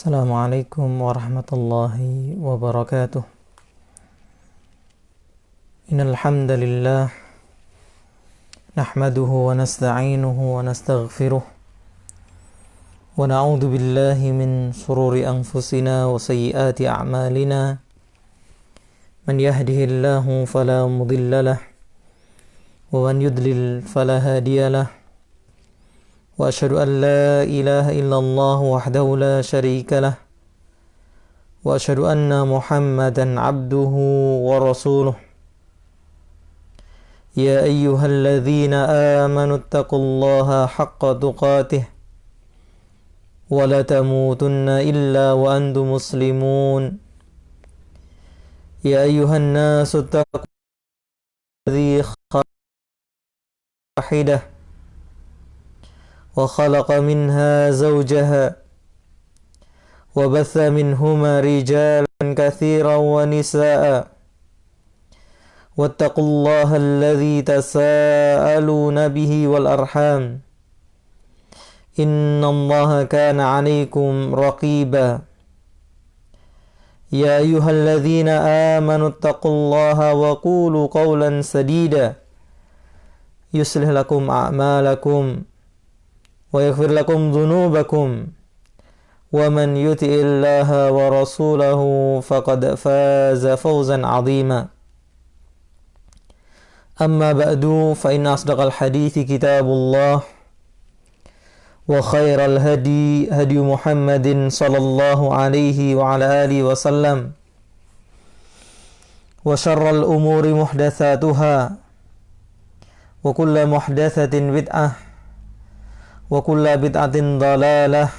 Assalamualaikum warahmatullahi wabarakatuh. Innal hamdalillah nahmaduhu wa nasta'inuhu wa nastaghfiruh wa na'udzu billahi min shururi anfusina wa sayyiati a'malina. Man yahdihillahu fala mudilla lahu wa man yudlil fala hadiya lahu. وأشهد أن لا إله إلا الله وحده لا شريك له وأشهد أن محمدا عبده ورسوله يا أيها الذين آمنوا اتقوا الله حق تقاته ولا تموتن إلا وأنتم مسلمون يا أيها الناس اتقوا الذي خلق واحدة وخلق منها زوجها وبث منهما رجالا كثيرا ونساء واتقوا الله الذي تساءلون به والأرحام إن الله كان عليكم رقيبا يا أيها الذين آمنوا اتقوا الله وقولوا قولا سديدا يصلح لكم أعمالكم ويغفر لكم ذنوبكم ومن يطع الله ورسوله فقد فاز فوزا عظيما أما بعد فإن أصدق الحديث كتاب الله وخير الهدي هدي محمد صلى الله عليه وعلى آله وسلم وشر الأمور محدثاتها وكل محدثة بدعة wa kulla bid'atin dhalalah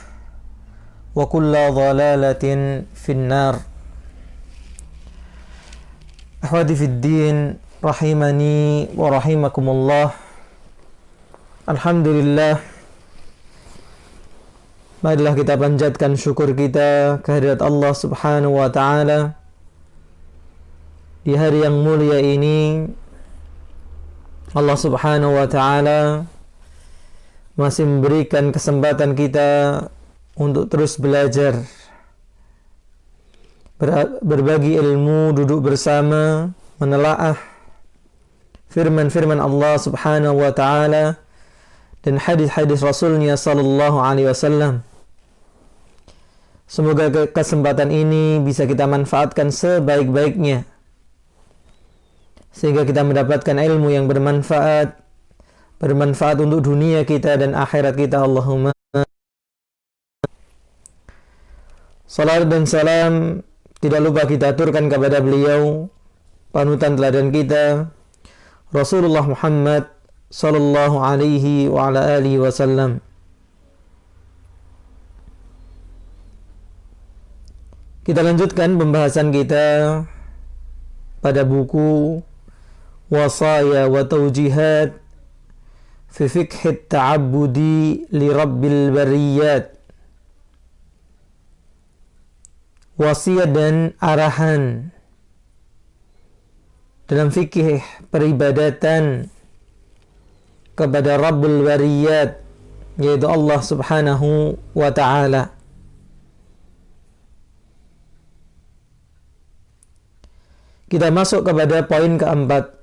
wa kulla dhalalatin finnar. Ahwati fid din rahimani wa rahimakumullah. Alhamdulillah, marilah kita panjatkan syukur kita kehadirat Allah Subhanahu wa taala di hari yang mulia ini. Allah Subhanahu wa taala masih memberikan kesempatan kita untuk terus belajar, berbagi ilmu, duduk bersama, menelaah firman-firman Allah Subhanahu wa taala dan hadis-hadis Rasulnya sallallahu alaihi wasallam. Semoga kesempatan ini bisa kita manfaatkan sebaik-baiknya sehingga kita mendapatkan ilmu yang bermanfaat untuk dunia kita dan akhirat kita. Allahumma. Salam dan salam tidak lupa kita aturkan kepada beliau, panutan teladan kita, Rasulullah Muhammad sallallahu alaihi wa ala alihi wasallam. Kita lanjutkan pembahasan kita pada buku Wasaya wa Taujihat fi fiqh ta'abbudi li rabbil bariyat. Wasiat dan arahan dalam fikih peribadatan kepada Rabbul Bariyat, yaitu Allah Subhanahu wa ta'ala. Kita masuk kepada poin keempat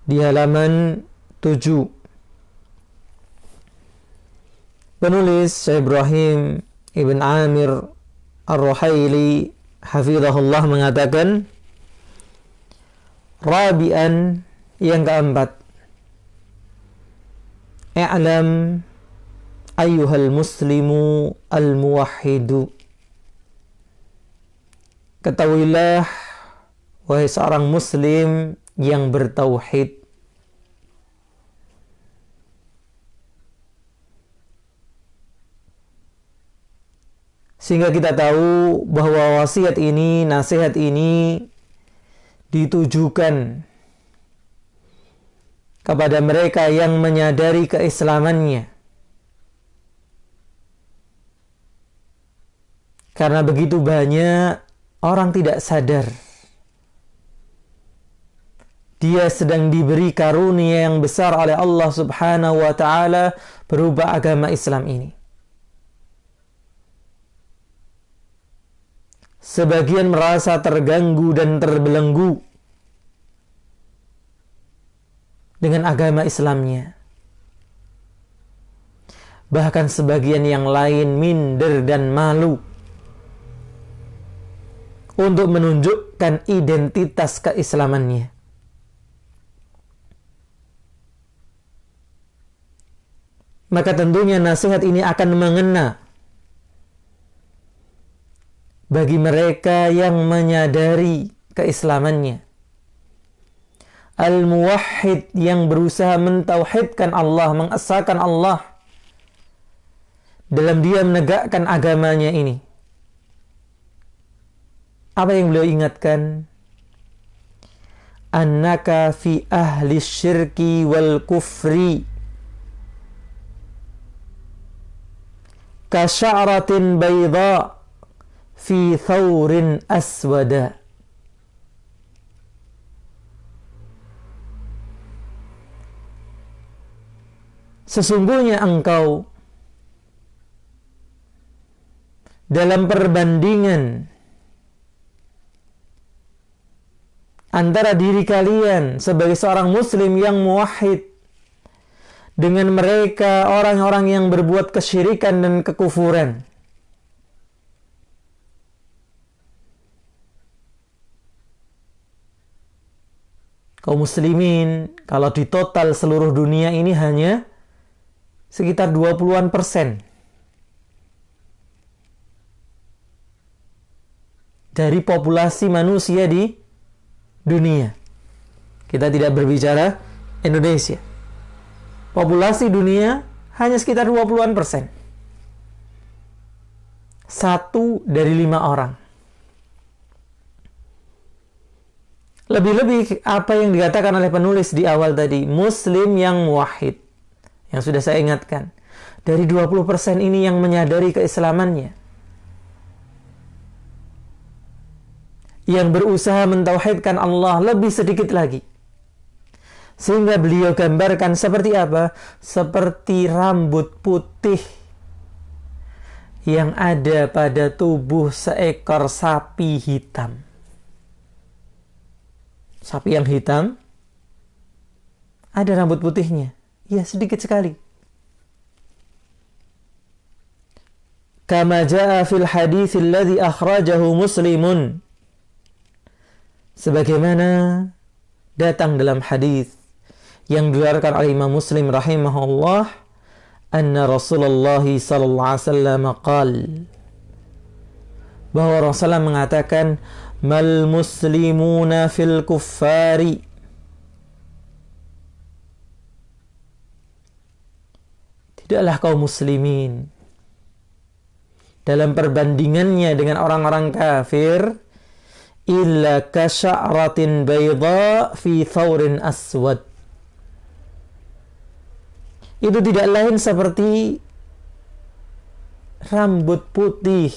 di halaman 7. Penulis Syekh Ibrahim Ibn Amir Ar-Ruhaili hafizahullah mengatakan, Rabi'an, yang keempat, i'lam ayyuhal muslimu al-muwahhidu. Ketahuilah, wahai seorang muslim yang bertauhid. Sehingga kita tahu bahwa wasiat ini, nasihat ini ditujukan kepada mereka yang menyadari keislamannya. Karena begitu banyak orang tidak sadar dia sedang diberi karunia yang besar oleh Allah Subhanahu wa taala berupa agama Islam ini. Sebagian merasa terganggu dan terbelenggu dengan agama Islamnya. Bahkan sebagian yang lain minder dan malu untuk menunjukkan identitas keislamannya. Maka tentunya nasihat ini akan mengena bagi mereka yang menyadari keislamannya. Al-muwahhid yang berusaha mentauhidkan Allah, mengesahkan Allah dalam dia menegakkan agamanya ini. Apa yang beliau ingatkan? Annaka fi ahli syirki wal kufri kasya'ratin bayda fi thawrin aswada. Sesungguhnya engkau dalam perbandingan antara diri kalian sebagai seorang muslim yang muwahhid dengan mereka orang-orang yang berbuat kesyirikan dan kekufuran. Kaum muslimin kalau di total seluruh dunia ini hanya sekitar 20-an% dari populasi manusia di dunia. Kita tidak berbicara Indonesia. Populasi dunia hanya sekitar 20-an%. 1 dari 5 orang. Lebih-lebih apa yang dikatakan oleh penulis di awal tadi, muslim yang muwahhid, yang sudah saya ingatkan. Dari 20% ini yang menyadari keislamannya, yang berusaha mentauhidkan Allah, lebih sedikit lagi. Sehingga beliau gambarkan seperti apa? Seperti rambut putih yang ada pada tubuh seekor sapi hitam. Sapi yang hitam ada rambut putihnya. Ya, sedikit sekali. Kama jaa fil hadits alladhi akhrajahu Muslimun. Sebagaimana datang dalam hadis yang diriwayatkan oleh Imam Muslim rahimahullah, anna Rasulullah sallallahu alaihi wasallam qala, bahwa Rasulullah mengatakan, mal muslimuna fil kuffari, tidaklah kaum muslimin dalam perbandingannya dengan orang-orang kafir illa kasya'ratin bayda fi thawrin aswad. Itu tidak lain seperti rambut putih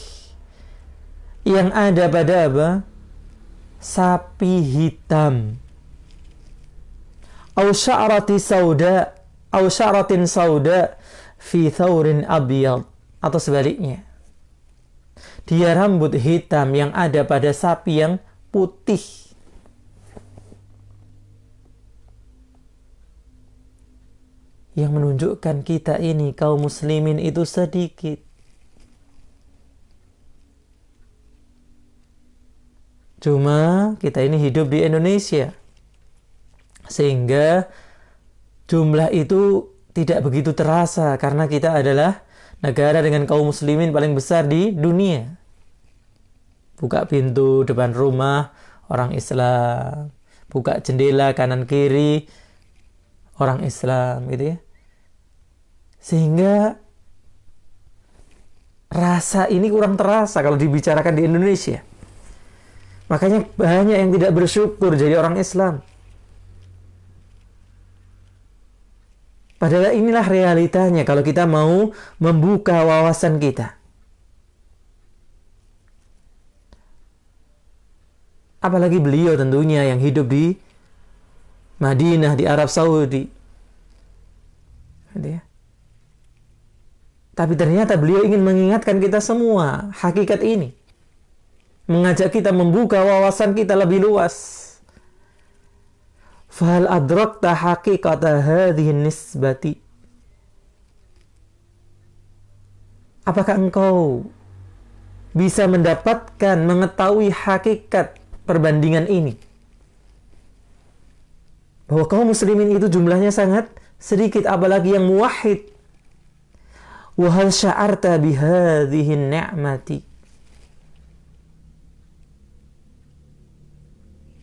yang ada pada apa? Sapi hitam. Au sya'rati sauda, au sya'ratin sauda fi thawrin abyad, atau sebaliknya. Dia rambut hitam yang ada pada sapi yang putih. Yang menunjukkan kita ini kaum muslimin itu sedikit. Cuma kita ini hidup di Indonesia, sehingga jumlah itu tidak begitu terasa karena kita adalah negara dengan kaum muslimin paling besar di dunia. Buka pintu depan rumah orang Islam, buka jendela kanan kiri orang Islam, gitu ya. Sehingga rasa ini kurang terasa kalau dibicarakan di Indonesia. Makanya banyak yang tidak bersyukur jadi orang Islam. Padahal inilah realitanya kalau kita mau membuka wawasan kita. Apalagi beliau tentunya yang hidup di Madinah, di Arab Saudi. Gitu ya. Tapi ternyata beliau ingin mengingatkan kita semua hakikat ini. Mengajak kita membuka wawasan kita lebih luas. Fahal adrakta haqiqata hadhihi nisbati. Apakah engkau bisa mendapatkan, mengetahui hakikat perbandingan ini? Bahwa kaum muslimin itu jumlahnya sangat sedikit, apalagi yang muwahhid. Wa hal sya'arta bihadhihi ni'mati.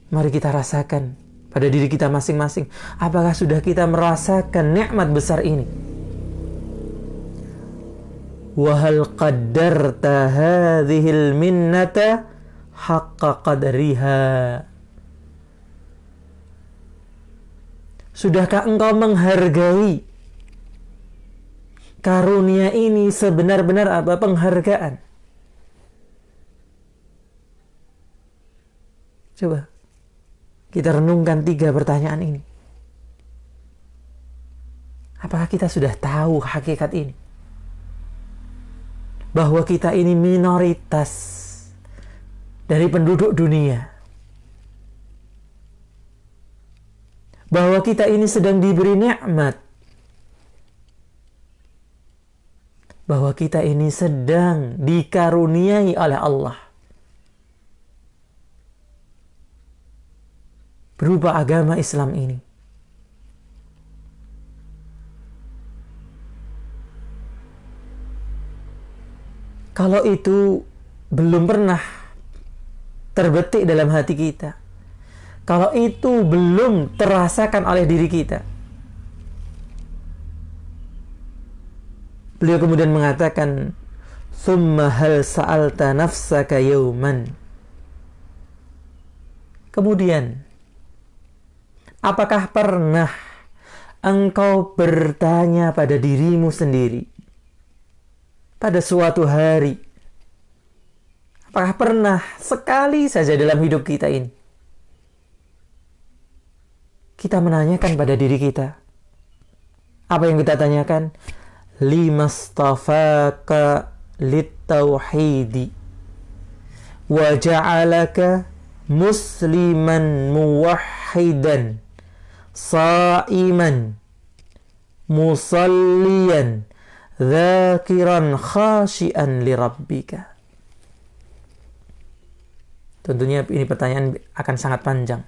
Mari kita rasakan pada diri kita masing-masing. Apakah sudah kita merasakan nikmat besar ini? Wa hal qaddarta hadhil minnata haqqa qadriha. Sudahkah engkau menghargai karunia ini sebenar-benar apa penghargaan? Coba kita renungkan 3 pertanyaan ini. Apakah kita sudah tahu hakikat ini? Bahwa kita ini minoritas dari penduduk dunia. Bahwa kita ini sedang diberi nikmat. Bahwa kita ini sedang dikaruniai oleh Allah. Berupa agama Islam ini. Kalau itu belum pernah terbetik dalam hati kita, kalau itu belum terasakan oleh diri kita, beliau kemudian mengatakan, "Tsumma hal sa'alta nafsaka yawman." Kemudian, apakah pernah engkau bertanya pada dirimu sendiri pada suatu hari? Apakah pernah sekali saja dalam hidup kita ini kita menanyakan pada diri kita? Apa yang kita tanyakan? Limastafaka littauhidi wa ja'alaka musliman muwahhidan sa'iman musalliyan dzakiran khashian li rabbika. Tentunya ini pertanyaan akan sangat panjang.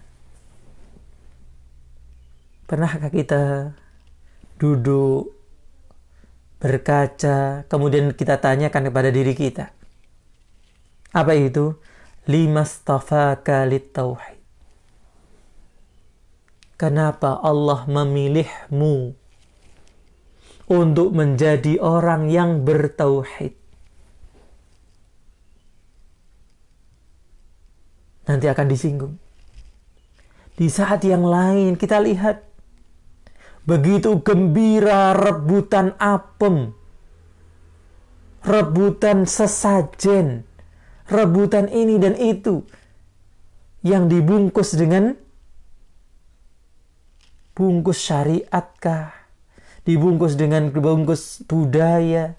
Pernahkah kita duduk berkaca kemudian kita tanyakan kepada diri kita, apa itu? Limastafaka littauhid. Kenapa Allah memilihmu untuk menjadi orang yang bertauhid? Nanti akan disinggung. Di saat yang lain kita lihat begitu gembira rebutan apem, rebutan sesajen, rebutan ini dan itu yang dibungkus dengan bungkus syariatkah, dibungkus dengan bungkus budaya.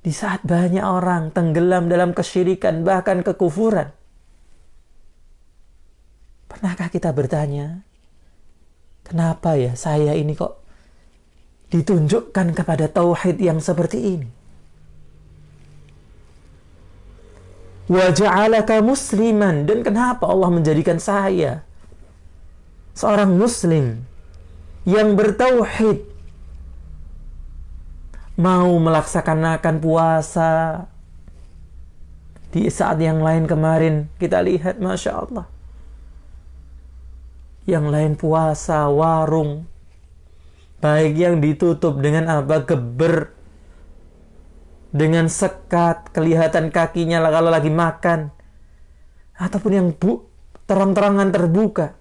Di saat banyak orang tenggelam dalam kesyirikan, bahkan kekufuran, pernahkah kita bertanya, kenapa ya saya ini kok ditunjukkan kepada tauhid yang seperti ini? Wa ja'alaka musliman, dan kenapa Allah menjadikan saya seorang muslim yang bertauhid, mau melaksanakan puasa. Di saat yang lain kemarin kita lihat, Masya Allah, yang lain puasa warung, baik yang ditutup dengan apa, geber, dengan sekat, kelihatan kakinya kalau lagi makan, ataupun yang terang-terangan terbuka,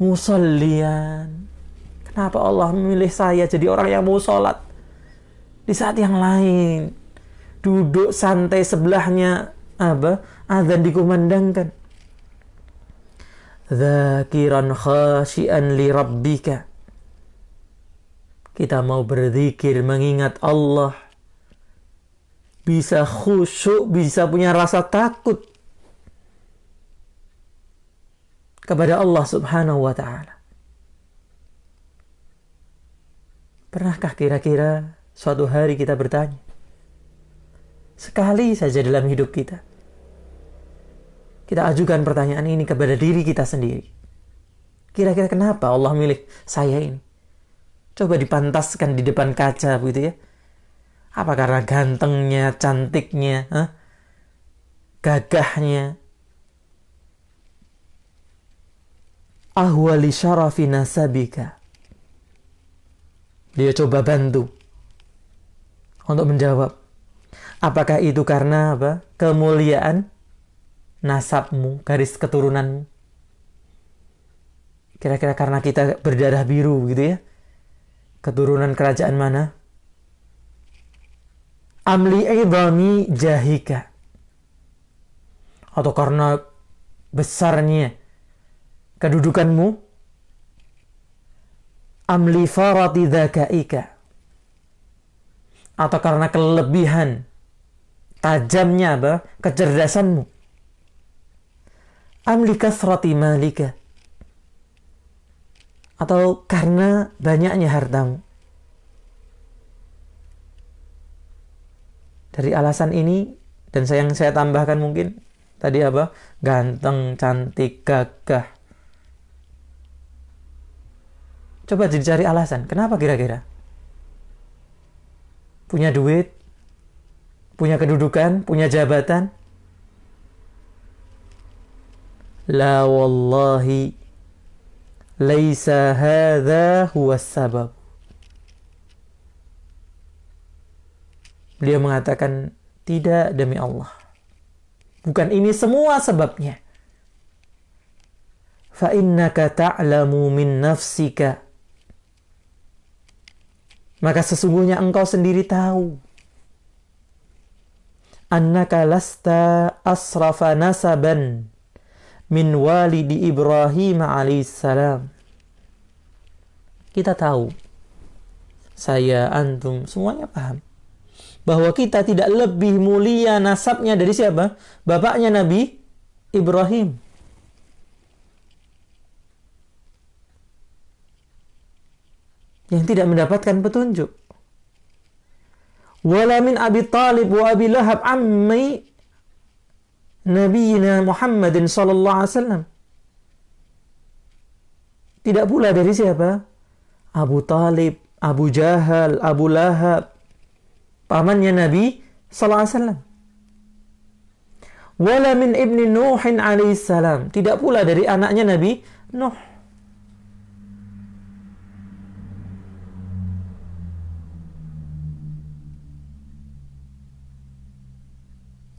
musallian. Kenapa Allah memilih saya jadi orang yang mau sholat? Di saat yang lain duduk santai sebelahnya azan dikumandangkan. Dzakiran khasyian li rabbika. Kita mau berzikir mengingat Allah. Bisa khusyuk, bisa punya rasa takut kepada Allah Subhanahu wa ta'ala. Pernahkah kira-kira suatu hari kita bertanya? Sekali saja dalam hidup kita ajukan pertanyaan ini kepada diri kita sendiri. Kira-kira kenapa Allah milih saya ini? Coba dipantaskan di depan kaca begitu ya. Apa karena gantengnya, cantiknya, gagahnya? Ahwali syarafi nasabika. Dia coba bantu untuk menjawab. Apakah itu karena kemuliaan nasabmu, garis keturunanmu? Kira-kira karena kita berdarah biru gitu ya? Keturunan kerajaan mana? Amli idhami jahika. Atau karena besarnya kedudukanmu? Amli farati dzakaika. Atau karena kelebihan tajamnya kecerdasanmu? Amli kasrati malika. Atau karena banyaknya hartamu? Dari alasan ini, dan yang saya tambahkan mungkin tadi ganteng, cantik, gagah. Coba dicari alasan. Kenapa kira-kira? Punya duit, punya kedudukan, punya jabatan. La wallahi laisa hadza huwa sabab. Beliau mengatakan, tidak demi Allah. Bukan ini semua sebabnya. Fa innaka ta'lamu min nafsika. Maka sesungguhnya engkau sendiri tahu. Annaka lasta asrafa nasaban min walidi Ibrahim alaihissalam. Kita tahu, saya, antum, semuanya paham bahwa kita tidak lebih mulia nasabnya dari siapa? Bapaknya Nabi Ibrahim. Yang tidak mendapatkan petunjuk. Wala min Abi Talib wa Abi Lahab ammi Nabiyina Muhammadin sallallahu alaihi wasallam. Tidak pula dari siapa? Abu Talib, Abu Jahal, Abu Lahab, pamannya Nabi sallallahu alaihi wasallam. Wala min ibni Nuhin alaihi salam. Tidak pula dari anaknya Nabi Nuh.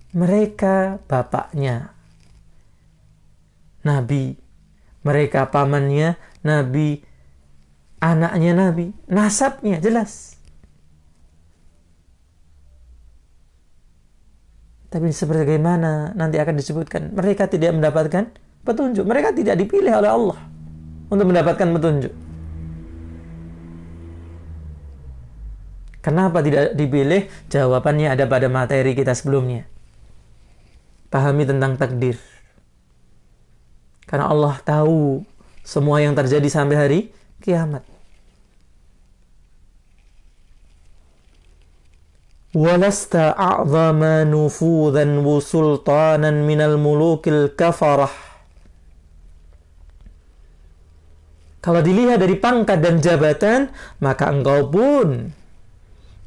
Mereka bapaknya Nabi, mereka pamannya Nabi, anaknya Nabi, nasabnya jelas. Tapi sebagaimana nanti akan disebutkan, mereka tidak mendapatkan petunjuk. Mereka tidak dipilih oleh Allah untuk mendapatkan petunjuk. Kenapa tidak dipilih? Jawabannya ada pada materi kita sebelumnya. Pahami tentang takdir. Karena Allah tahu semua yang terjadi sampai hari kiamat. Walasta a'zama nufudhan wa sultanan minal mulukil kafarah. Kalau dilihat dari pangkat dan jabatan, maka engkau pun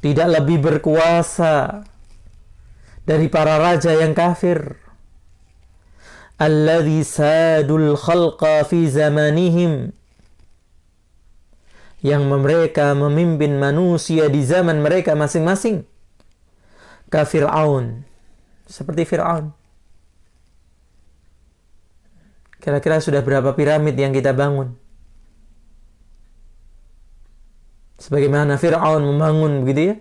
tidak lebih berkuasa dari para raja yang kafir. Alladzi sadul khalqa fi zamanihim. Yang mereka memimpin manusia di zaman mereka masing-masing. Ka Fir'aun. Seperti Fir'aun. Kira-kira sudah berapa piramid yang kita bangun? Sebagaimana Fir'aun membangun begitu ya.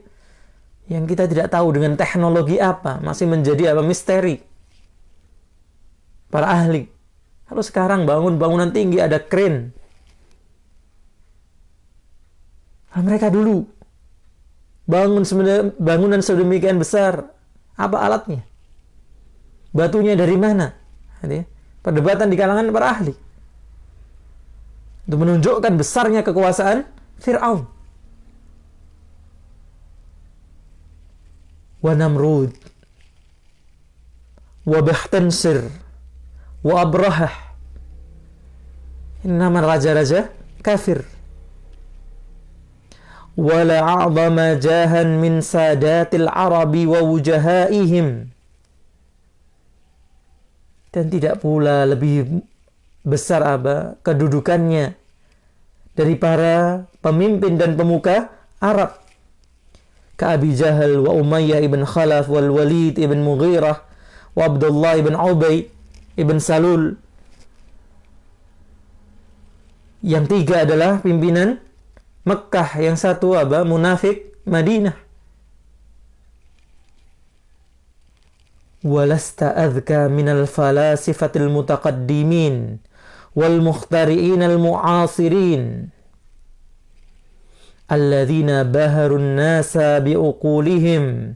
yang kita tidak tahu dengan teknologi apa, masih menjadi misteri para ahli. Kalau sekarang bangun bangunan tinggi ada kren. Nah, mereka dulu bangunan sedemikian besar, apa alatnya? Batunya dari mana? Perdebatan di kalangan para ahli. Untuk menunjukkan besarnya kekuasaan Fir'aun. Wa Namrud, wa Bahtansir, wa Abrahah. Ini nama raja-raja kafir. Wa la'a'zama jahan min sadatil Arabi wa wujahaihim. Dan tidak pula lebih besar kedudukannya dari para pemimpin dan pemuka Arab. Ka Abi Jahal wa Umayyah ibn Khalaf wal Walid ibn Mughirah wa Abdullah ibn Ubay ibn Salul. Yang tiga adalah pimpinan Mekkah, yang satu munafik Madinah. Walasta adhka minal falasifatil mutaqaddimin wal mukhtari'in al mu'asirin alladzina baharun nasa biuqulihim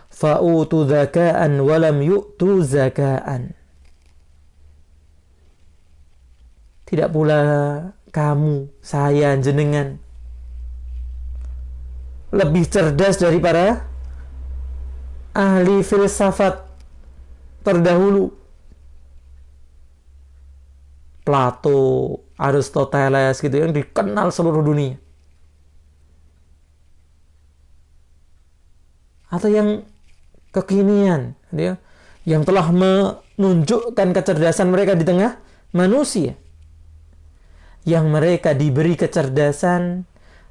fa'utu zaka'an walam yu'tu zaka'an. Tidak pula kamu, saya, jenengan lebih cerdas dari para ahli filsafat terdahulu. Plato, Aristoteles gitu yang dikenal seluruh dunia. Atau yang kekinian, yang telah menunjukkan kecerdasan mereka di tengah manusia. Yang mereka diberi kecerdasan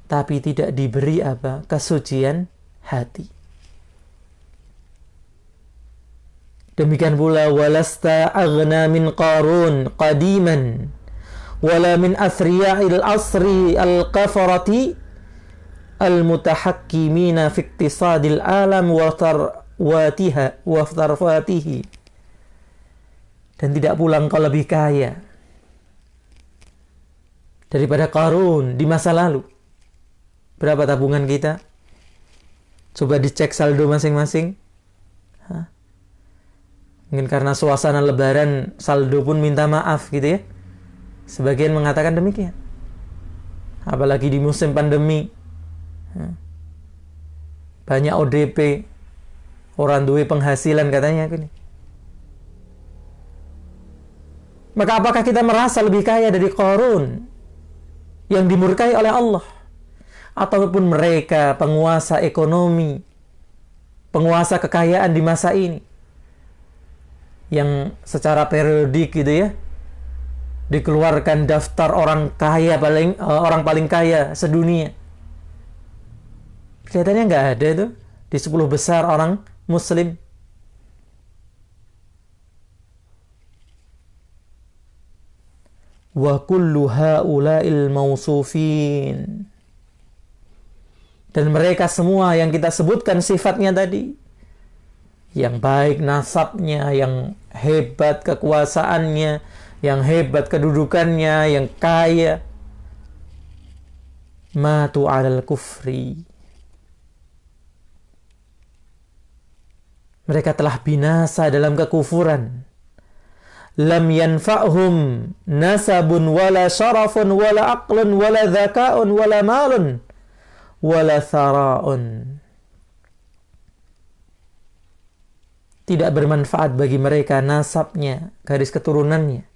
tapi tidak diberi kesucian hati. Demikian pula walasta aghna min Qarun qadiman wala min athriya'il asri al-kafarati al-mutahakkimina fi iktisadil alam wa tarfatihi. Dan tidak pula engkau lebih kaya daripada Qarun di masa lalu. Berapa tabungan kita? Coba dicek saldo masing-masing. Mungkin karena suasana lebaran saldo pun minta maaf gitu ya. Sebagian mengatakan demikian. Apalagi di musim pandemi. Banyak ODP. Orang duwe penghasilan katanya gini. Maka apakah kita merasa lebih kaya dari Qarun yang dimurkai oleh Allah? Ataupun mereka penguasa ekonomi, penguasa kekayaan di masa ini, yang secara periodik gitu ya, dikeluarkan daftar orang paling kaya sedunia. Kelihatannya nggak ada itu di 10 besar orang Muslim. Wa kullu haula'il mausufin. Dan mereka semua yang kita sebutkan sifatnya tadi, yang baik nasabnya, yang hebat kekuasaannya, yang hebat kedudukannya, yang kaya, matu 'alal kufri. Mereka telah binasa dalam kekufuran. Lam yanfa'hum nasabun wala syarafun wala aqlun wala dzaka'un wala malun wala thara'un. Tidak bermanfaat bagi mereka nasabnya, garis keturunannya.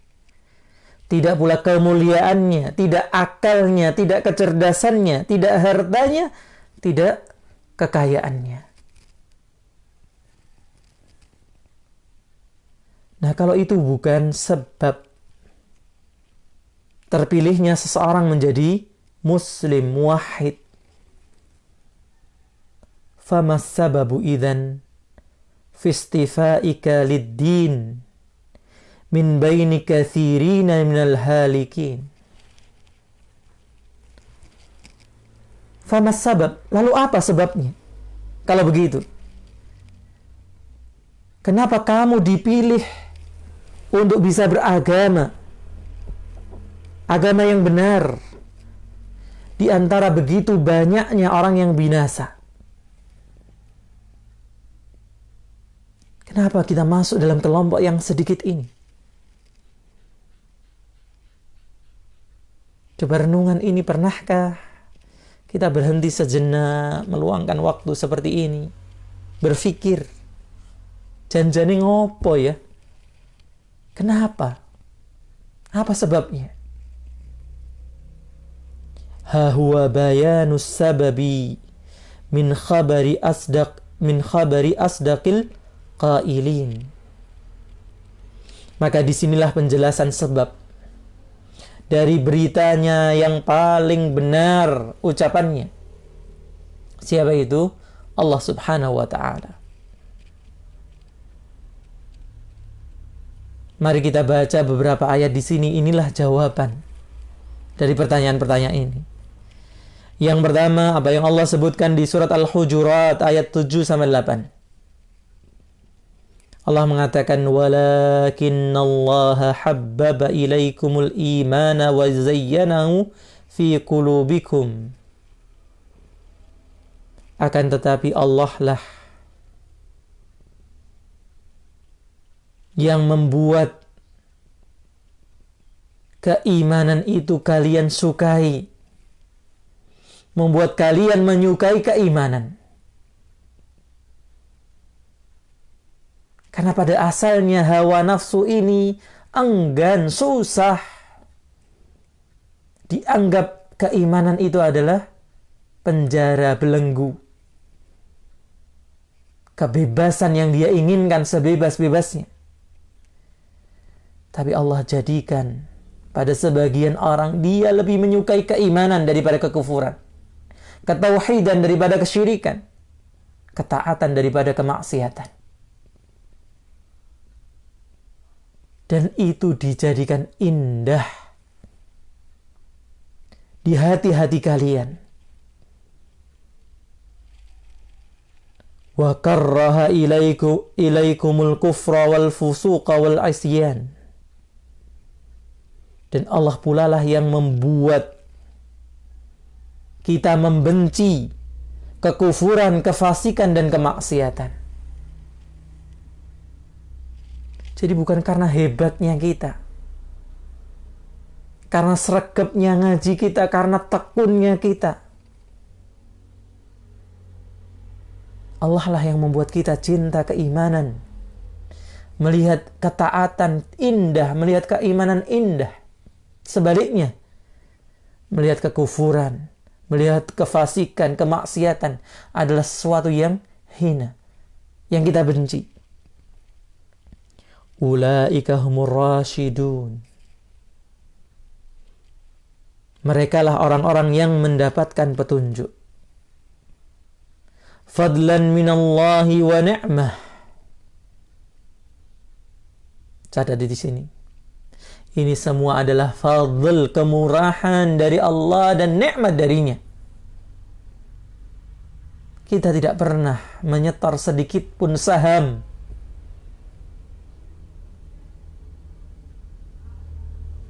Tidak pula kemuliaannya, tidak akalnya, tidak kecerdasannya, tidak hartanya, tidak kekayaannya. Nah, kalau itu bukan sebab terpilihnya seseorang menjadi muslim muwahhid, famas sababu idzan fi istifa'ika lid-din min baini katsirina minal halikin. Famas sabab, lalu apa sebabnya Kalau begitu, kenapa kamu dipilih untuk bisa beragama, agama yang benar, di antara begitu banyaknya orang yang binasa? Kenapa kita masuk dalam kelompok yang sedikit ini? Coba renungan ini, pernahkah kita berhenti sejenak, meluangkan waktu seperti ini, berpikir, janjane ngopo ya? Kenapa? Apa sebabnya? Ha huwa bayanus sababi min khabari asdaqil qailin. Maka disinilah penjelasan sebab dari beritanya yang paling benar ucapannya. Siapa itu? Allah Subhanahu wa ta'ala. Mari kita baca beberapa ayat di sini. Inilah jawaban dari pertanyaan-pertanyaan ini. Yang pertama, apa yang Allah sebutkan di surat Al-Hujurat ayat 7-8. Allah mengatakan, walakinnallaha habbaba ilaikumul imana wa zayyanahu fi qulubikum. Akan tetapi Allah lah yang membuat keimanan itu kalian sukai, membuat kalian menyukai keimanan. Karena pada asalnya hawa nafsu ini enggan, susah. Dianggap keimanan itu adalah penjara belenggu. Kebebasan yang dia inginkan sebebas-bebasnya. Tapi Allah jadikan pada sebagian orang dia lebih menyukai keimanan daripada kekufuran. Ketauhidan daripada kesyirikan. Ketaatan daripada kemaksiatan. Dan itu dijadikan indah di hati-hati kalian. Wa karraha ilaikumul kufra wal fusuqa wal isyan. Dan Allah pula lah yang membuat kita membenci kekufuran, kefasikan, dan kemaksiatan. Jadi bukan karena hebatnya kita, karena sregepnya ngaji kita, karena tekunnya kita. Allah lah yang membuat kita cinta keimanan, melihat ketaatan indah, melihat keimanan indah. Sebaliknya, melihat kekufuran, melihat kefasikan, kemaksiatan adalah sesuatu yang hina, yang kita benci. Ulaika humur rasyidun. Mereka lah orang-orang yang mendapatkan petunjuk. Fadlan minallahi wa ni'mah. Catat di sini. Ini semua adalah fadl, kemurahan dari Allah dan nikmat darinya. Kita tidak pernah menyetor sedikit pun saham.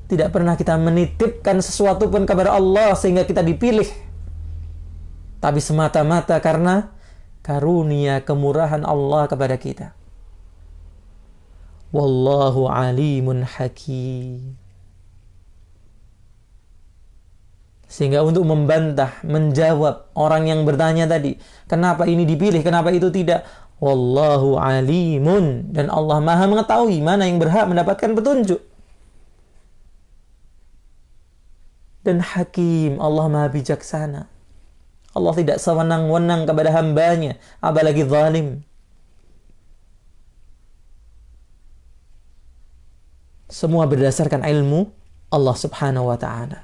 Tidak pernah kita menitipkan sesuatu pun kepada Allah sehingga kita dipilih. Tapi semata-mata karena karunia kemurahan Allah kepada kita. Wallahu alimun hakim. Sehingga untuk membantah, menjawab orang yang bertanya tadi, kenapa ini dipilih, kenapa itu tidak? Wallahu alimun. Dan Allah maha mengetahui mana yang berhak mendapatkan petunjuk. Dan hakim, Allah maha bijaksana. Allah tidak sewenang-wenang kepada hambanya, apalagi zalim. Semua berdasarkan ilmu Allah Subhanahu wa ta'ala.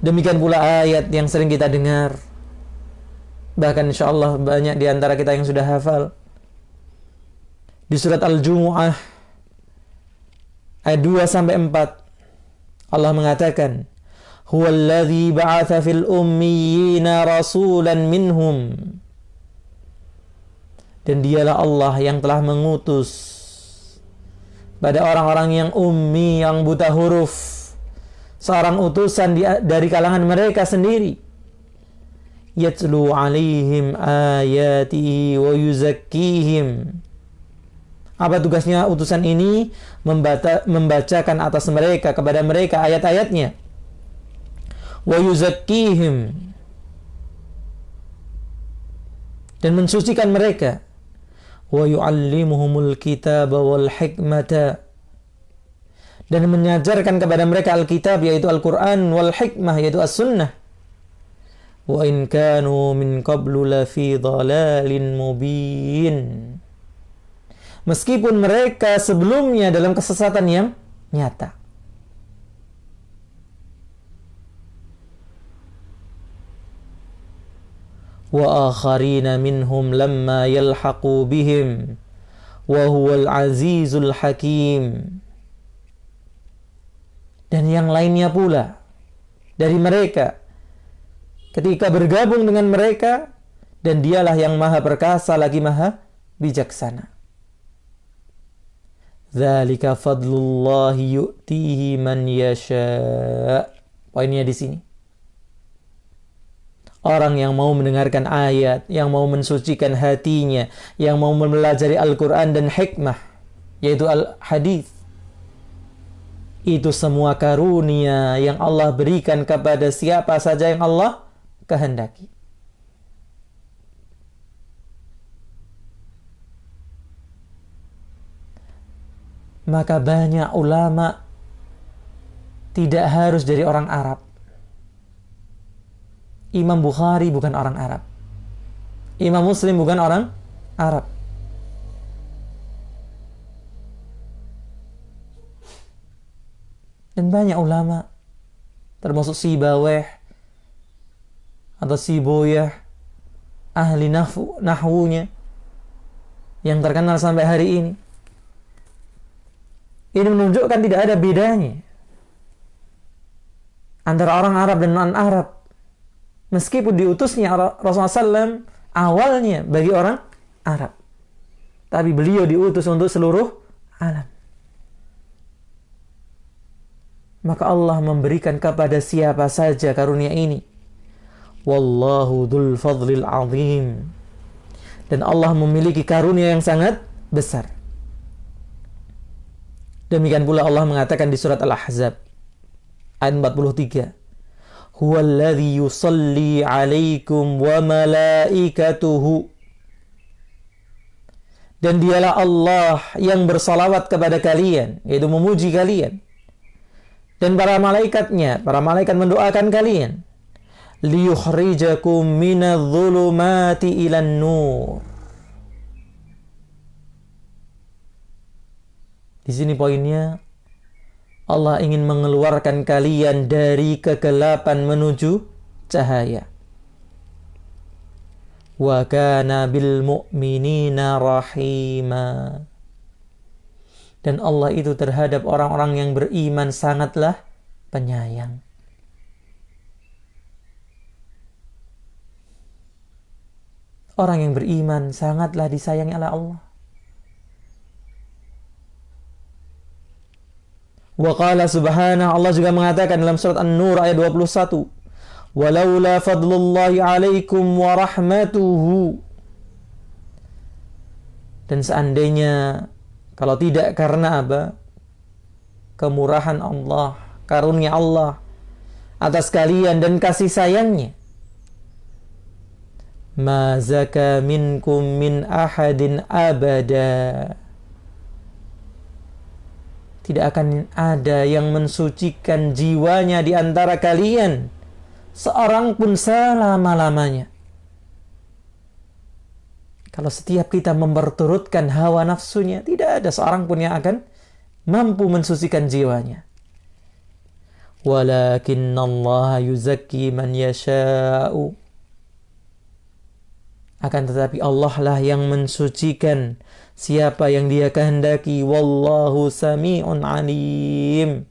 Demikian pula ayat yang sering kita dengar. Bahkan insyaAllah banyak di antara kita yang sudah hafal. Di surat Al-Jumu'ah ayat 2-4 Allah mengatakan, Huwallazi ba'atha fil ummiyina rasulan minhum. Dan dialah Allah yang telah mengutus pada orang-orang yang ummi, yang buta huruf, seorang utusan dari kalangan mereka sendiri. Yatlu alaihim ayatihi wa yuzakkihim. Apa tugasnya utusan ini? Membacakan atas mereka, kepada mereka ayat-ayatnya. Wa yuzakkihim. Dan mensucikan mereka. Wa yu'allimuhumul kitaba wal hikmata. Dan mengajarkan kepada mereka Alkitab, yaitu Al-Quran, wal hikmah, yaitu As-Sunnah. Wa in kanu min qablu lafi dhalalin mubin. Meskipun mereka sebelumnya dalam kesesatan yang nyata. Wa akharina minhum lamma yalhaqu bihim wa huwal azizul hakim. Dan yang lainnya pula dari mereka ketika bergabung dengan mereka, dan dialah yang maha perkasa lagi maha bijaksana. Dzalika fadlullahi yu'tihi man yasha. Poinnya di sini. Orang yang mau mendengarkan ayat, yang mau mensucikan hatinya, yang mau mempelajari Al-Quran dan hikmah, yaitu Al-Hadis, itu semua karunia yang Allah berikan kepada siapa saja yang Allah kehendaki. Maka banyak ulama tidak harus dari orang Arab. Imam Bukhari bukan orang Arab. Imam Muslim bukan orang Arab. Dan banyak ulama, termasuk Sibawayh atau Siboyah, ahli nahwunya, yang terkenal sampai hari ini. Ini menunjukkan tidak ada bedanya antara orang Arab dan non-Arab. Meskipun diutusnya Rasulullah SAW awalnya bagi orang Arab, tapi beliau diutus untuk seluruh alam. Maka Allah memberikan kepada siapa saja karunia ini. Wallahu dzul fadlil azim. Dan Allah memiliki karunia yang sangat besar. Demikian pula Allah mengatakan di surat Al-Ahzab ayat 43. Huwallazi yusalli 'alaikum wa malaikatuhu. Dan dialah Allah yang bersalawat kepada kalian, yaitu memuji kalian. Dan para malaikatnya, para malaikat mendoakan kalian. Liyukhrijakum minadh-dhulumati ilan nur. Di sini poinnya, Allah ingin mengeluarkan kalian dari kegelapan menuju cahaya. Wa kana bil mu'minina rahima. Dan Allah itu terhadap orang-orang yang beriman sangatlah penyayang. Orang yang beriman sangatlah disayangi oleh Allah. Wa qala subhanahu, Allah juga mengatakan dalam surat An-Nur ayat 21, walaula fadlullahi alaikum wa rahmatuhu. Dan seandainya, kalau tidak karena apa? Kemurahan Allah, karunia Allah atas kalian dan kasih sayangnya. Ma zaka minkum min ahadin abada. Tidak akan ada yang mensucikan jiwanya di antara kalian, seorang pun selama-lamanya. Kalau setiap kita memperturutkan hawa nafsunya, tidak ada seorang pun yang akan mampu mensucikan jiwanya. Walakinnallaha yuzakki man yasha'u. Akan tetapi Allah lah yang mensucikan siapa yang Dia kehendaki. Wallahu sami'un alim.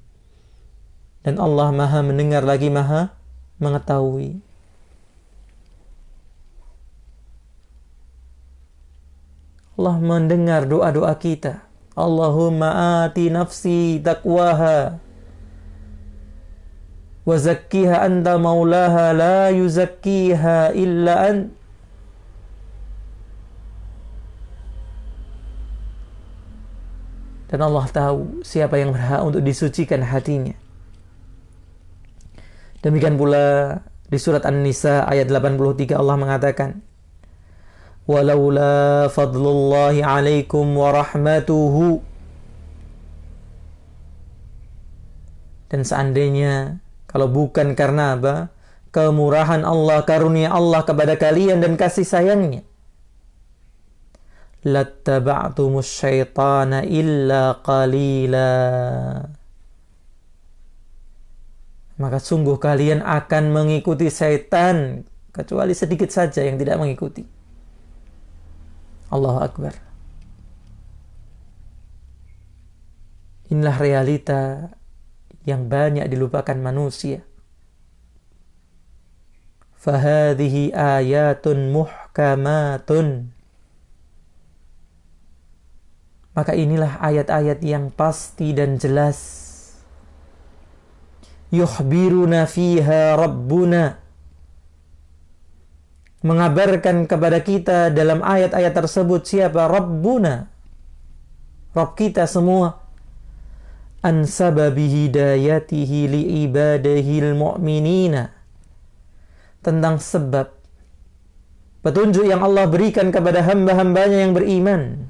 Dan Allah Maha mendengar lagi Maha mengetahui. Allah mendengar doa-doa kita. Allahumma ati nafsi taqwaha wa zakkiha anta maulaha la yuzakkiha illa ant. Dan Allah tahu siapa yang berhak untuk disucikan hatinya. Demikian pula di surat An-Nisa ayat 83 Allah mengatakan, walaula fadlullahi alaikum wa rahmatuhu. Dan seandainya kalau bukan karena apa? Kemurahan Allah, karunia Allah kepada kalian dan kasih sayangnya, lattaba'tumus syaitana illa qalila. Maka sungguh kalian akan mengikuti syaitan kecuali sedikit saja yang tidak mengikuti. Allahu Akbar. Inilah realita yang banyak dilupakan manusia. Fahadhihi ayatun muhkamatun. Maka inilah ayat-ayat yang pasti dan jelas. Yukhbiruna fiha Rabbuna. Mengabarkan kepada kita dalam ayat-ayat tersebut siapa? Rabbuna, Rabb kita semua. An sababi hidayatihi li ibadihil mu'minina. Tentang sebab petunjuk yang Allah berikan kepada hamba-hambanya yang beriman.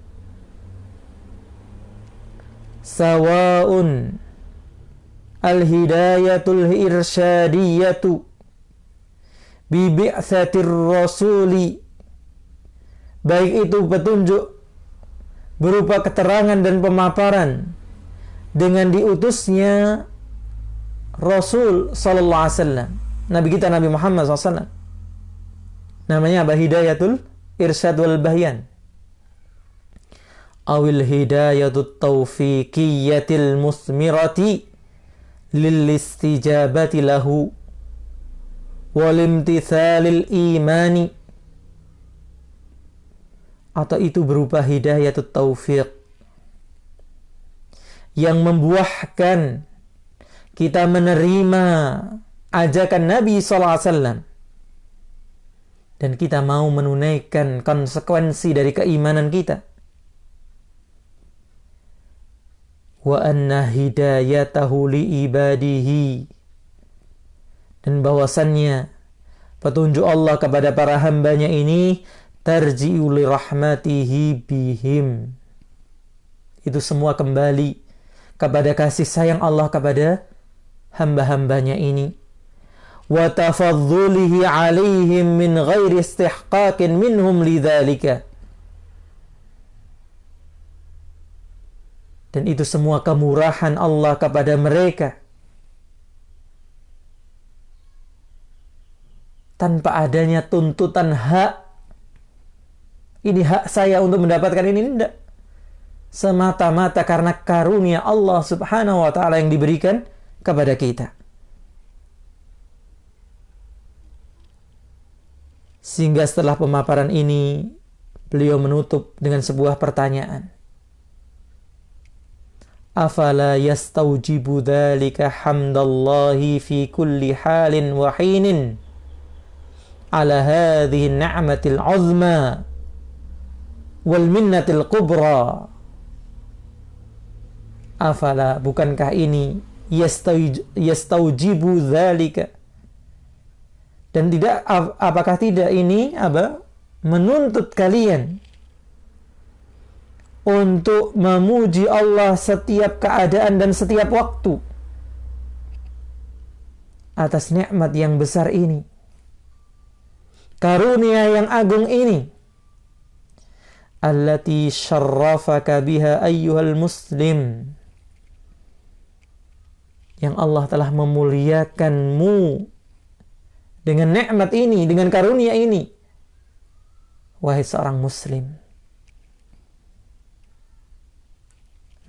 Sawa'un al-hidayatul irsyadiyatu bibi'tsatir rasuli, baik itu petunjuk berupa keterangan dan pemaparan dengan diutusnya Rasul sallallahu alaihi wasallam, Nabi kita Nabi Muhammad sallallahu alaihi wasallam. Namanya apa? Hidayatul irsyad wal bahyan. Awil hidayatut taufiqiyatil musmirati lil istijabati lahu walimtithalil imani. Atau itu berupa hidayatut taufiq yang membuahkan kita menerima ajakan Nabi SAW dan kita mau menunaikan konsekuensi dari keimanan kita. Wa anna hidayatahu li ibadihi, dan bahwasannya petunjuk Allah kepada para hambanya ini tarji'u li rahmatihi bihim, itu semua kembali kepada kasih sayang Allah kepada hamba-hambanya ini. Wa tafadzulihi alaihim min ghairi istihqaqin minhum lidzalika, dan itu semua kemurahan Allah kepada mereka tanpa adanya tuntutan hak. Ini hak saya untuk mendapatkan ini, tidak. Semata-mata karena karunia Allah subhanahu wa ta'ala yang diberikan kepada kita. Sehingga setelah pemaparan ini, beliau menutup dengan sebuah pertanyaan. Afala yastaujibu dhalika hamdallahi fi kulli halin wa hinin ala hadhihi ni'matil uzma wal minnatil kubra. Afala, bukankah ini yastaujibu dzalika, dan tidak, apakah tidak ini menuntut kalian untuk memuji Allah setiap keadaan dan setiap waktu atas nikmat yang besar ini, karunia yang agung ini, allati syarrafaka biha ayyuhal muslim, yang Allah telah memuliakanmu dengan nikmat ini, dengan karunia ini, wahai seorang muslim.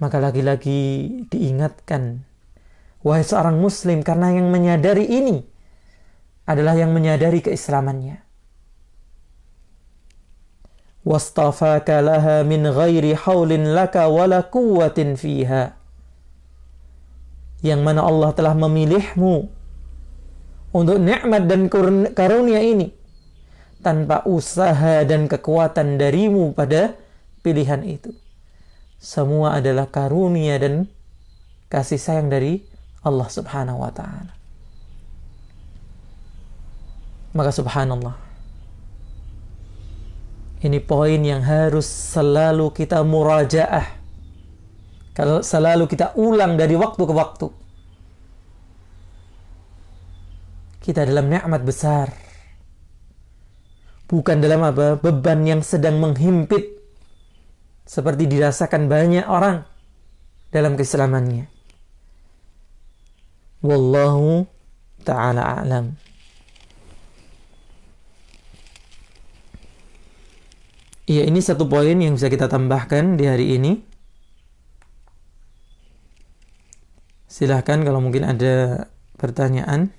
Maka lagi-lagi diingatkan Wahai seorang muslim, karena yang menyadari ini adalah yang menyadari keislamannya. Wastafaka laha min ghairi haulin laka wala quwwatin fiha. Yang mana Allah telah memilihmu untuk nikmat dan karunia ini tanpa usaha dan kekuatan darimu pada pilihan itu. Semua adalah karunia dan kasih sayang dari Allah Subhanahu wa ta'ala. Maka subhanallah, ini poin yang harus selalu kita murajaah, kalau selalu kita ulang dari waktu ke waktu. Kita dalam nikmat besar, bukan dalam beban yang sedang menghimpit seperti dirasakan banyak orang dalam keislamannya. Wallahu ta'ala a'lam. Iya, ini satu poin yang bisa kita tambahkan di hari ini. Silahkan kalau mungkin ada pertanyaan.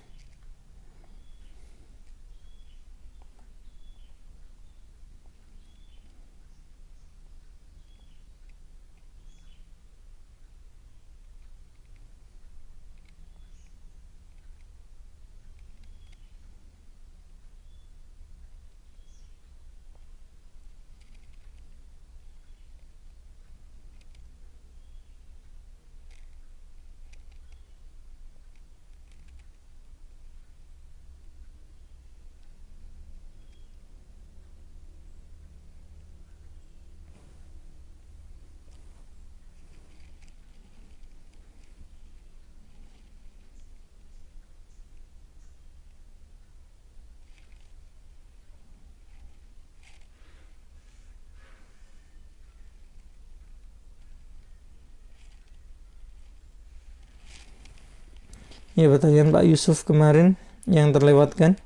Ya, pertanyaan Pak Yusuf kemarin yang terlewatkan.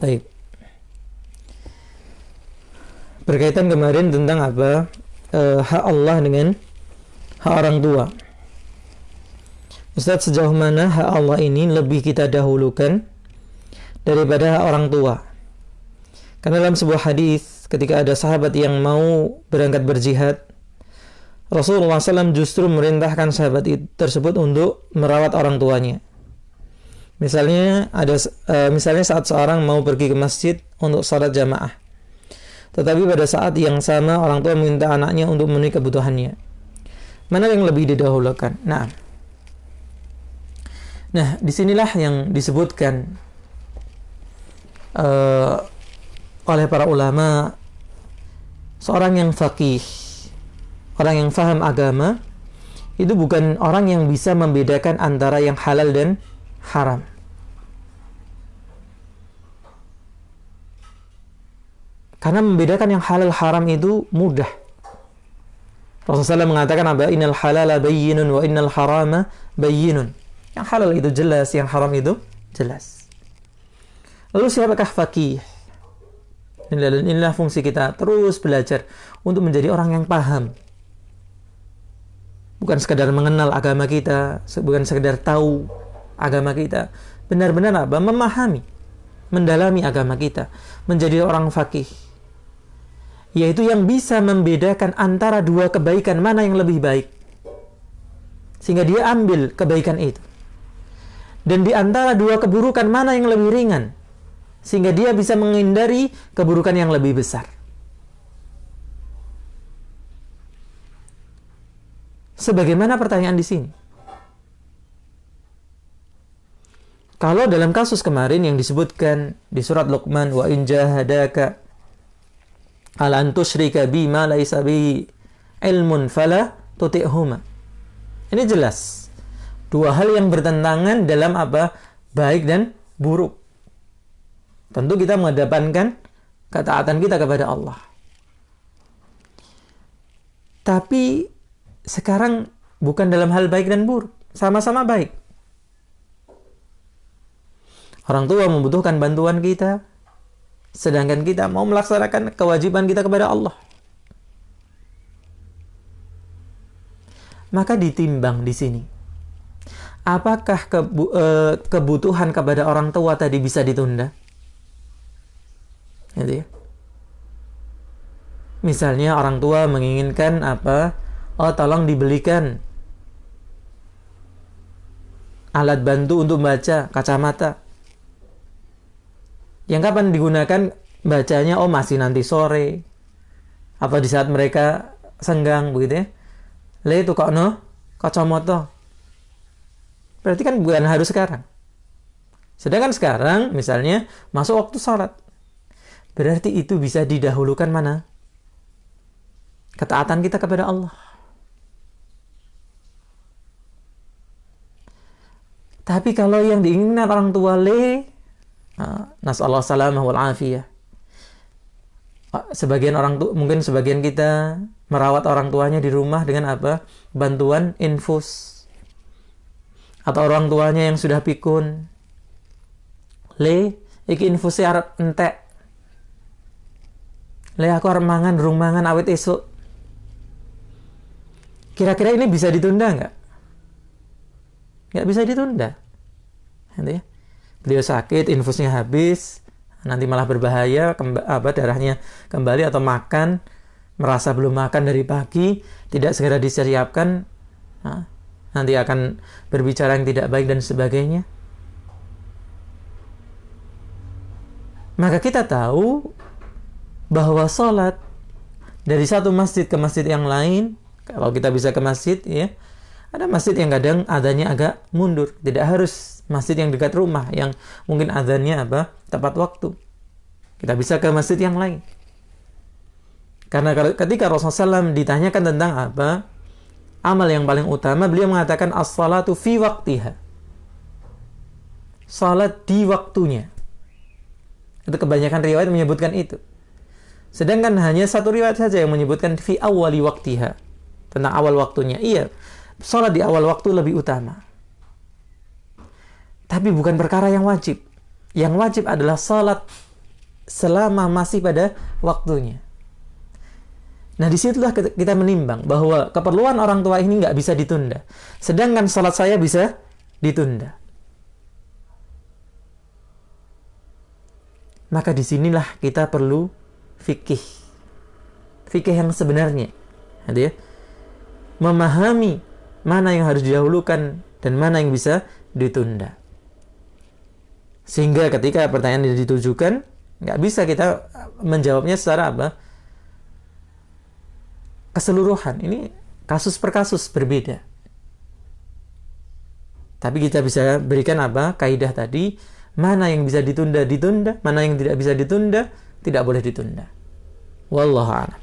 Baik. Berkaitan kemarin tentang apa? Hak Allah dengan hak orang tua. Ustaz, sejauh mana hak Allah ini lebih kita dahulukan daripada hak orang tua? Karena dalam sebuah hadis, ketika ada sahabat yang mau berangkat berjihad, Rasulullah SAW justru merintahkan sahabat tersebut untuk merawat orang tuanya. Misalnya saat seorang mau pergi ke masjid untuk salat jamaah, tetapi pada saat yang sama orang tua meminta anaknya untuk memenuhi kebutuhannya, mana yang lebih didahulukan? Nah, disinilah yang disebutkan oleh para ulama, seorang yang faqih, orang yang faham agama, itu bukan orang yang bisa membedakan antara yang halal dan haram. Karena membedakan yang halal haram itu mudah. Rasulullah SAW mengatakan apa? Innal halala bayyinun wa innal harama bayyinun. Yang halal itu jelas, yang haram itu jelas. Lalu siapakah faqih? Inilah fungsi kita, terus belajar untuk menjadi orang yang paham. Bukan sekedar mengenal agama kita, bukan sekedar tahu agama kita. Benar-benar apa? Memahami, mendalami agama kita, menjadi orang faqih. Yaitu yang bisa membedakan antara dua kebaikan mana yang lebih baik, sehingga dia ambil kebaikan itu. Dan di antara dua keburukan mana yang lebih ringan, sehingga dia bisa menghindari keburukan yang lebih besar. Sebagaimana pertanyaan di sini. Kalau dalam kasus kemarin yang disebutkan di surat Luqman, wa in jahadaka ala an tusyrika bima laisa bi ilmun fala tuti'huma. Ini jelas dua hal yang bertentangan dalam apa? Baik dan buruk. Tentu kita mengedepankan ketaatan kita kepada Allah. Tapi sekarang bukan dalam hal baik dan buruk, sama-sama baik. Orang tua membutuhkan bantuan kita, sedangkan kita mau melaksanakan kewajiban kita kepada Allah. Maka ditimbang di sini. Apakah kebutuhan kepada orang tua tadi bisa ditunda? Gitu ya. Misalnya orang tua menginginkan apa? Oh, tolong dibelikan alat bantu untuk baca, kacamata. Yang kapan digunakan bacanya? Oh, masih nanti sore. Atau di saat mereka senggang, begitu ya. Le itu kok no? Kacamata. Berarti kan bukan harus sekarang. Sedangkan sekarang, misalnya, masuk waktu sholat. Berarti itu bisa didahulukan mana? Ketaatan kita kepada Allah. Tapi kalau yang diinginkan orang tua nasallahu salamah wal afiyah. Sebagian orang tua, mungkin sebagian kita merawat orang tuanya di rumah dengan apa? Bantuan infus. Atau orang tuanya yang sudah pikun. Iki infusnya arep entek. Aku arep mangan mangan awet esuk. Kira-kira ini bisa ditunda nggak? Nggak bisa ditunda. Nanti ya. Beliau sakit, infusnya habis, nanti malah berbahaya, darahnya kembali atau makan, merasa belum makan dari pagi, tidak segera disiapkan, nanti akan berbicara yang tidak baik dan sebagainya. Maka kita tahu bahwa sholat dari satu masjid ke masjid yang lain, kalau kita bisa ke masjid, ya, ada masjid yang kadang adanya agak mundur. Tidak harus masjid yang dekat rumah, yang mungkin adanya tepat waktu. Kita bisa ke masjid yang lain. Karena ketika Rasulullah SAW ditanyakan tentang amal yang paling utama, beliau mengatakan as-salatu fi waqtiha. Salat di waktunya. Itu kebanyakan riwayat menyebutkan itu. Sedangkan hanya satu riwayat saja yang menyebutkan fi awwali waqtiha. Tentang awal waktunya. Iya, salat di awal waktu lebih utama. Tapi bukan perkara yang wajib. Yang wajib adalah salat selama masih pada waktunya. Nah, disitulah kita menimbang bahwa keperluan orang tua ini nggak bisa ditunda. Sedangkan salat saya bisa ditunda. Maka disinilah kita perlu fikih. Fikih yang sebenarnya. Gitu ya. Memahami mana yang harus didahulukan dan mana yang bisa ditunda. Sehingga ketika pertanyaan ini ditujukan, nggak bisa kita menjawabnya secara keseluruhan. Ini kasus per kasus berbeda. Tapi kita bisa berikan kaidah tadi, mana yang bisa ditunda, mana yang tidak bisa ditunda, tidak boleh ditunda. Wallahu a'lam.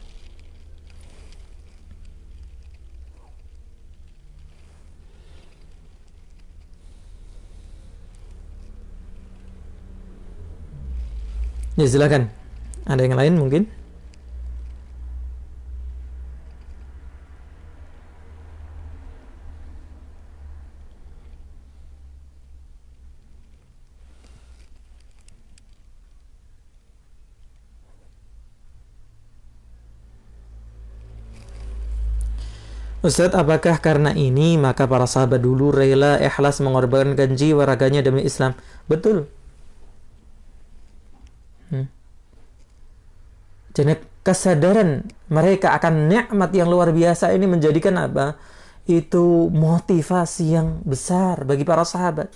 Ya, silakan. Ada yang lain mungkin? Ustadz, apakah karena ini maka para sahabat dulu rela ikhlas mengorbankan jiwa raganya demi Islam? Betul. Jadi kesadaran mereka akan nikmat yang luar biasa ini menjadikan itu motivasi yang besar bagi para sahabat.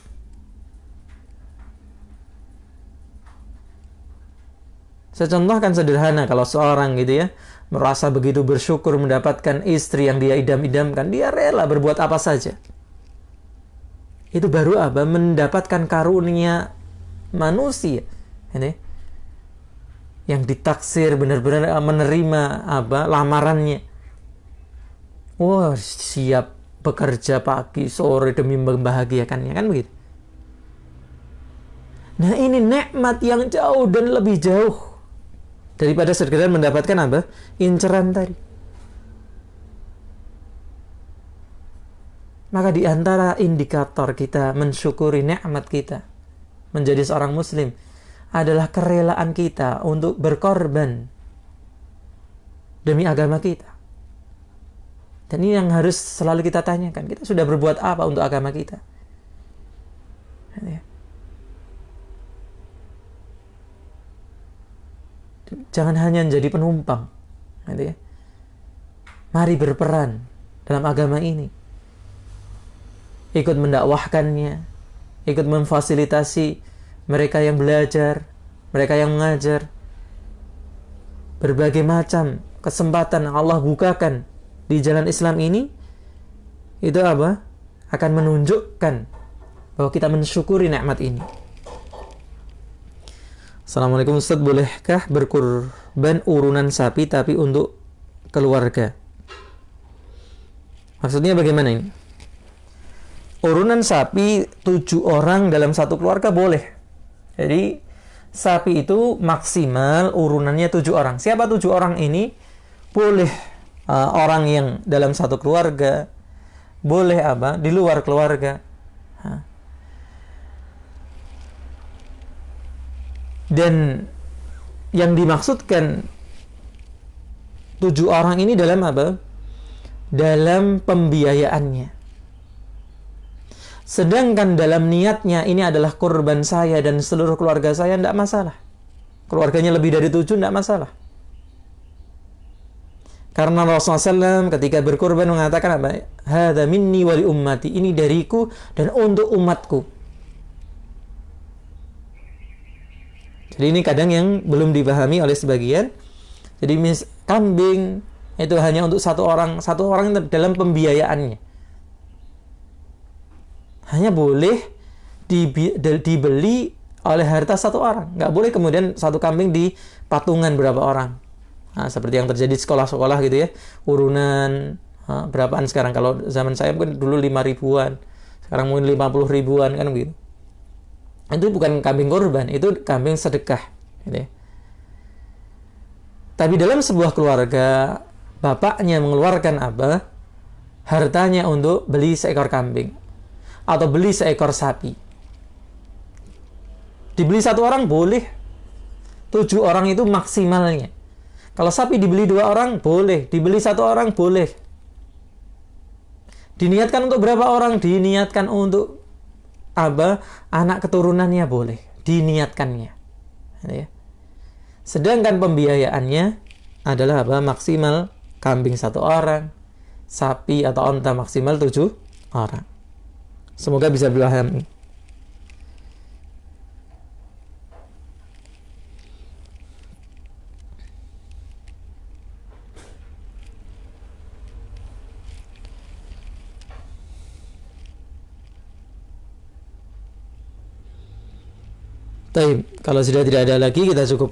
Saya contohkan sederhana, kalau seorang gitu ya merasa begitu bersyukur mendapatkan istri yang dia idam-idamkan, dia rela berbuat apa saja. Itu baru mendapatkan karunia manusia. Ini yang ditaksir benar-benar menerima lamarannya. Wah, siap bekerja pagi sore demi membahagiakannya, kan begitu. Nah, ini nikmat yang jauh dan lebih jauh daripada sekedar mendapatkan inceran tadi. Maka di antara indikator kita mensyukuri nikmat kita menjadi seorang muslim adalah kerelaan kita untuk berkorban demi agama kita. Dan ini yang harus selalu kita tanyakan. Kita sudah berbuat apa untuk agama kita? Jangan hanya menjadi penumpang. Mari berperan dalam agama ini. Ikut mendakwahkannya, ikut memfasilitasi mereka yang belajar, mereka yang mengajar. Berbagai macam kesempatan Allah bukakan di jalan Islam ini, itu apa? Akan menunjukkan bahwa kita mensyukuri nikmat ini. Assalamualaikum Ustaz, bolehkah berkurban urunan sapi tapi untuk keluarga? Maksudnya bagaimana ini? Urunan sapi 7 orang dalam satu keluarga boleh. Jadi sapi itu maksimal urunannya 7 orang. Siapa 7 orang ini? Boleh orang yang dalam satu keluarga, boleh apa? Di luar keluarga. Dan yang dimaksudkan 7 orang ini dalam apa? Dalam pembiayaannya. Sedangkan dalam niatnya ini adalah kurban saya dan seluruh keluarga saya, tidak masalah. Keluarganya lebih dari 7, tidak masalah. Karena Rasulullah SAW ketika berkurban mengatakan apa? Hadza minni wa li ummati. Ini dariku dan untuk umatku. Jadi ini kadang yang belum dipahami oleh sebagian. Jadi kambing itu hanya untuk satu orang dalam pembiayaannya. Hanya boleh dibeli oleh harta satu orang. Nggak boleh kemudian satu kambing di patungan berapa orang. Nah, seperti yang terjadi di sekolah-sekolah gitu ya. Urunan berapaan sekarang? Kalau zaman saya mungkin dulu 5 ribuan. Sekarang mungkin 50 ribuan kan begitu. Itu bukan kambing korban, itu kambing sedekah gitu ya. Tapi dalam sebuah keluarga, bapaknya mengeluarkan apa? Hartanya untuk beli seekor kambing atau beli seekor sapi. Dibeli satu orang boleh. 7 orang itu maksimalnya. Kalau sapi dibeli 2 orang boleh, dibeli 1 orang boleh. Diniatkan untuk berapa orang? Diniatkan untuk apa? Anak keturunannya boleh. Diniatkannya. Ya. Sedangkan pembiayaannya adalah apa? Maksimal kambing 1 orang, sapi atau onta maksimal 7 orang. Semoga bisa dipahami. Baik, kalau sudah tidak ada lagi kita cukup